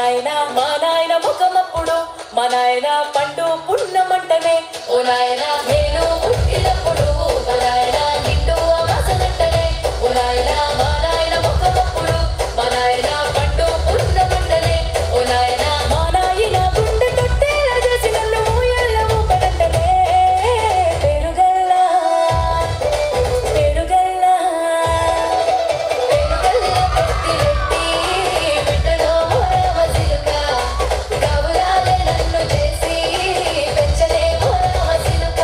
నాయన మా నాయన ముఖమప్పుడు మా నాయన పండు పున్నమంటనే ఓ నాయన నేను పుట్టినప్పుడు మా నాయన నిండు అమాసనంటనే ఓ నాయన మా నాయన ముఖమప్పుడు మా నాయన పండు పున్నమంటనే ఓ నాయన మా నాయన గుండె తొట్టేలా చేసి నన్ను ఊయల్ల ఊపడంటనే పెరుగల్లా పెరుగల్లా పెరుగల్లా పెట్టి బిడ్డలో మోరవ సిలుక గౌరాలే నన్ను చేసి పెంచలే మోరవ సిలుక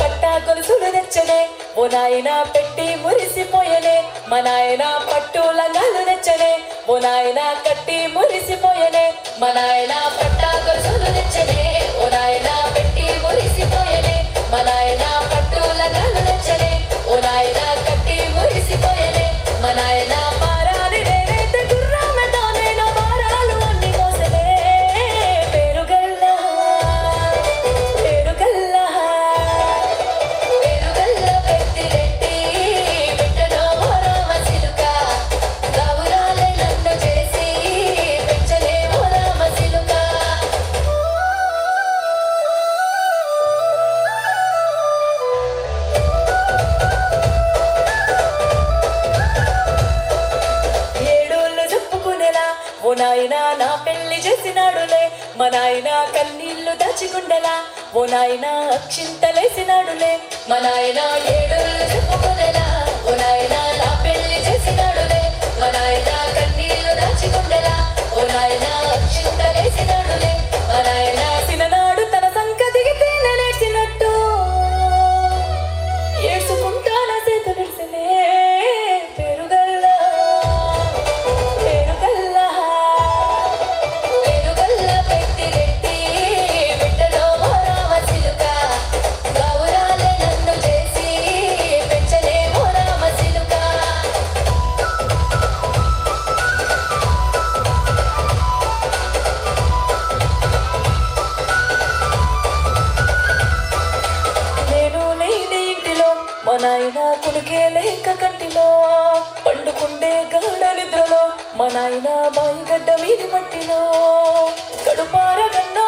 పట్టా గొలుసులు తెచ్చనే ఓ నాయన పెట్టి మురిసిపోయనే మా నాయన పట్టు లంగాలు తెచ్చనే ఓ నాయన కట్టి మురిసిపోయనే మా నాయన పట్టా గొలుసులు తెచ్చనే ఓ నాయన పెట్టి మురిసిపోయనే మా నాయన పట్టు లంగాలు తెచ్చనే ఓ నాయన కట్టి మురిసిపోయనే మా నాయన మారాలి నేనైతే గుర్రామెతానే నా మారాలు అన్ని మోసలే పెరుగల్లా పెరుగల్లా పెరుగల్లా పెట్టి బిడ్డలో మోరవ సిలుక గౌరాలే నన్ను చేసి పెంచలే మోరవ సిలుక ఏడోళ్ళు చెప్పుకునేలా ఓ నాయన నా పెళ్లి చేసినాడులే మా నాయన కన్నీళ్లు దాచికుండెలా ఓ నాయన అక్షింతలేసినాడులే మా నాయన ఏడోళ్ళు చెప్పుకునేలా ఓ నాయన నా పెళ్లి చేసినాడులే మా నాయన కన్నీళ్లు దాచికుండెలా ఓ నాయన అక్షింతలేసినాడులే మా నాయన సిననాడు తన సంక దిగితే నేర్చినట్టు ఏడ్చుకుంటాన చేత నిడిసినే పెరుగల్లా పెరుగల్లా పెరుగల్లా పెట్టి బిడ్డలో మోరవ సిలుక గౌరాలే నన్ను చేసి పెంచలే మోరవ సిలుక నేను లేని ఇంటిలో మా నాయన కుడికే లేక కంటిలో పండుకుండే గాఢ నిద్రలో మా నాయన బాయి గడ్డ మీది మట్టిలో కడుపార గన్నా